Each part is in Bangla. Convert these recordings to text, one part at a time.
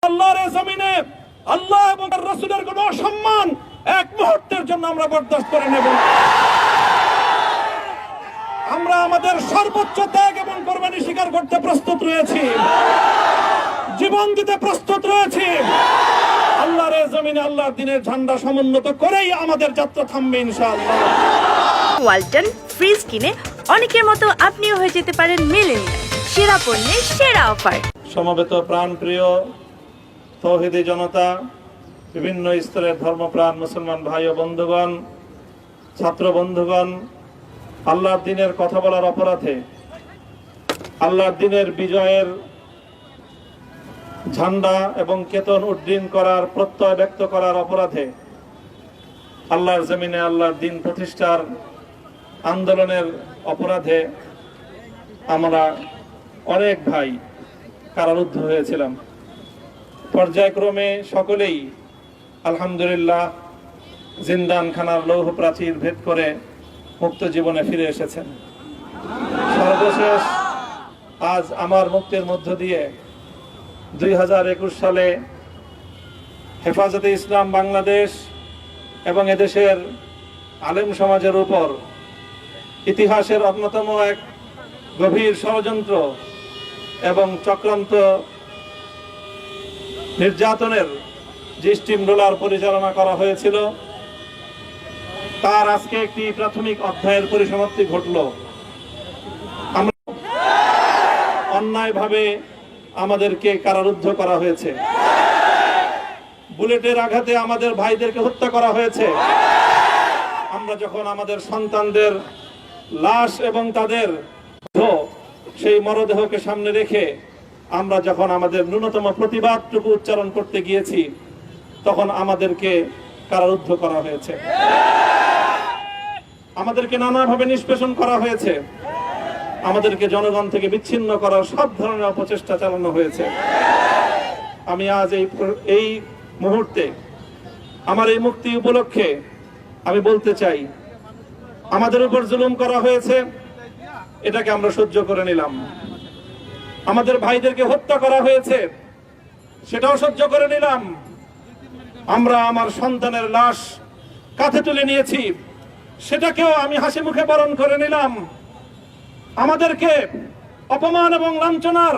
আল্লাহর জমিনে আল্লাহ এবং রাসূলের কোনো অসম্মান এক মুহূর্তের জন্য আমরা বরদাস্ত করে নেব না। আমরা আমাদের সর্বোচ্চ ত্যাগ এবং কোরবানি স্বীকার করতে প্রস্তুত রয়েছি, জীবন দিতে প্রস্তুত রয়েছি। আল্লাহর জমিনে আল্লাহর দ্বীনের ঝান্ডা সমুন্নত করেই আমাদের যাত্রা থামবে ইনশাআল্লাহ। ওয়ালটন ফ্রিজ কিনে অনেকের মতো আপনিও হয়ে যেতে পারেন মিলেনিয়াল, সেরা পণ্যের সেরা অফার। সমবেত প্রাণপ্রিয় তৌহিদি জনতা, বিভিন্ন স্তরের ধর্মপ্রাণ মুসলমান ভাই ও বন্ধুগণ, ছাত্র বন্ধুগণ, আল্লাহর দ্বীনের কথা বলার অপরাধে, আল্লাহর দ্বীনের বিজয়ের ঝান্ডা এবং কেতন উড্ডীন করার প্রত্যয় ব্যক্ত করার অপরাধে, আল্লাহর জমিনে আল্লাহর দ্বীন প্রতিষ্ঠার আন্দোলনের অপরাধে আমরা অনেক ভাই কারারুদ্ধ হয়েছিলাম। পর্যায়ক্রমে সকলেই আলহামদুলিল্লাহ জিন্দানখানার লৌহ প্রাচীর ভেদ করে মুক্ত জীবনে ফিরে এসেছেন। সর্বশেষ আজ আমার মুক্তির মধ্য দিয়ে 2021 সালে হেফাজতে ইসলাম বাংলাদেশ এবং এদেশের আলেম সমাজের উপর ইতিহাসের অন্যতম এক গভীর ষড়যন্ত্র এবং চক্রান্ত নির্যাতনের যে স্টিম রোলার পরিচালনা করা হয়েছিল, তার আজকে একটি প্রাথমিক অধ্যায়ের পরিসমাপ্তি ঘটল। আমরা অন্যায়ভাবে আমাদেরকে কারারুদ্ধ করা হয়েছে, বুলেটের আঘাতে আমাদের ভাইদেরকে হত্যা করা হয়েছে। আমরা যখন আমাদের সন্তানদের লাশ এবং তাদের সেই মরদেহকে সামনে রেখে আমরা যখন আমাদের ন্যূনতম প্রতিবাদটুকু উচ্চারণ করতে গিয়েছি, তখন আমাদেরকে কারারুদ্ধ করা হয়েছে, আমাদেরকে নানাভাবে নিষ্পেষণ করা হয়েছে, আমাদেরকে জনগণ থেকে বিচ্ছিন্ন করার সব ধরনের অপচেষ্টা চালানো হয়েছে। আমি আজ এই মুহূর্তে আমার এই মুক্তি উপলক্ষে আমি বলতে চাই, আমাদের উপর জুলুম করা হয়েছে, এটাকে আমরা সহ্য করে নিলাম। আমাদের ভাইদেরকে হত্যা করা হয়েছে, সেটাও সহ্য করে নিলাম। আমরা আমার সন্তানের লাশ কাঁধে তুলে নিয়েছি, সেটাকেও আমি হাসি মুখে বরণ করে নিলাম। আমাদেরকে অপমান এবং লাঞ্ছনার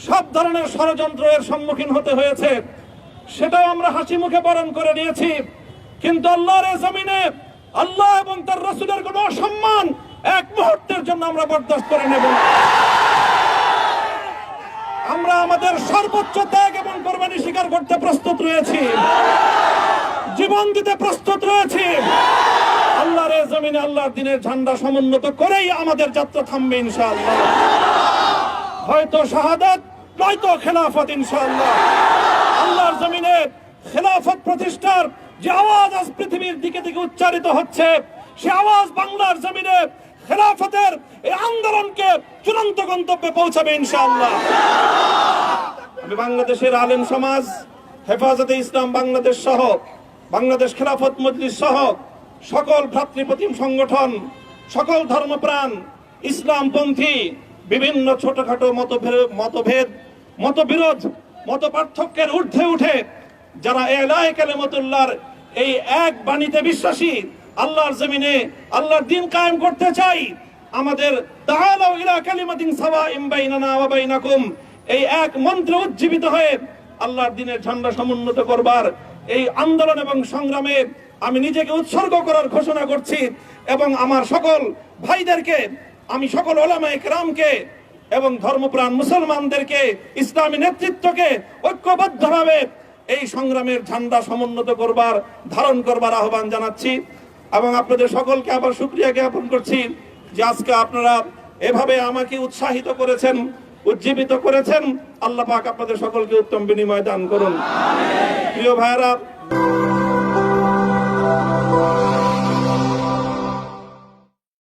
সব ধরনের ষড়যন্ত্রের সম্মুখীন হতে হয়েছে, সেটাও আমরা হাসি মুখে বরণ করে নিয়েছি। কিন্তু আল্লাহর জমিনে আল্লাহ এবং তার রাসূলের কোনো অসম্মান এক মুহূর্তের জন্য আমরা বরদাস্ত করে নেব না। আমরা আমাদের সর্বোচ্চ ত্যাগ এবং কোরবানি স্বীকার করতে প্রস্তুত রয়েছি, জীবন দিতে প্রস্তুত রয়েছি। আল্লাহর জমিনে আল্লাহর দ্বীনের ঝান্ডা সমুন্নত করেই আমাদের যাত্রা থামবে ইনশাআল্লাহ। হয়তো শাহাদাত, নয়তো খেলাফত ইনশাআল্লাহ। আল্লাহর জমিনে খেলাফত প্রতিষ্ঠার যে আওয়াজ আজ পৃথিবীর দিকে দিকে উচ্চারিত হচ্ছে, সে আওয়াজ বাংলার জমিনে খেলাফতের এই আন্দোলনকে চূড়ান্ত গন্তব্যে পৌঁছাবে ইনশাআল্লাহ। আমি বাংলাদেশের আলেম সমাজ, হেফাজতে ইসলাম বাংলাদেশ সহ বাংলাদেশ খেলাফত মজলিস সহ সকল ভ্রাতৃপ্রতিম সংগঠন, সকল ধর্মপ্রাণ, ইসলামপন্থী বিভিন্ন ছোটখাটো মতভেদ, মতবিরোধ, মত পার্থক্যের ঊর্ধ্বে উঠে যারা এলায়ে কালিমাতুল্লাহর এই এক বাণীতে বিশ্বাসী, আল্লাহর জমিনে আল্লাহর দ্বীন কায়েম করতে চাই, আমাদের তাআলাউ ইলা কালিমাতিন সাওয়াইন বাইনানা ওয়া বাইনাকুম, এই এক মন্ত্রে উজ্জীবিত হয়ে আল্লাহর দ্বীনের ঝান্ডা সমুন্নত করবার এই আন্দোলন এবং সংগ্রামে আমি নিজেকে উৎসর্গ করার ঘোষণা করছি। এবং আমার সকল ভাইদেরকে, আমি সকল উলামায়ে কেরামকে এবং ধর্মপ্রাণ মুসলমানদেরকে, ইসলামী নেতৃত্বকে ঐক্যবদ্ধভাবে এই সংগ্রামের ঝান্ডা সমুন্নত করবার, ধারণ করবার আহ্বান জানাচ্ছি। এবং আপনাদের সকলকে আবার শুকরিয়া জ্ঞাপন করছি যে আজকে আপনারা এভাবে আমাকে উৎসাহিত করেছেন, উজ্জীবিত করেছেন। আল্লাহ পাক আপনাদের সকলকে উত্তম বিনিময় দান করুন। প্রিয় ভাইয়েরা,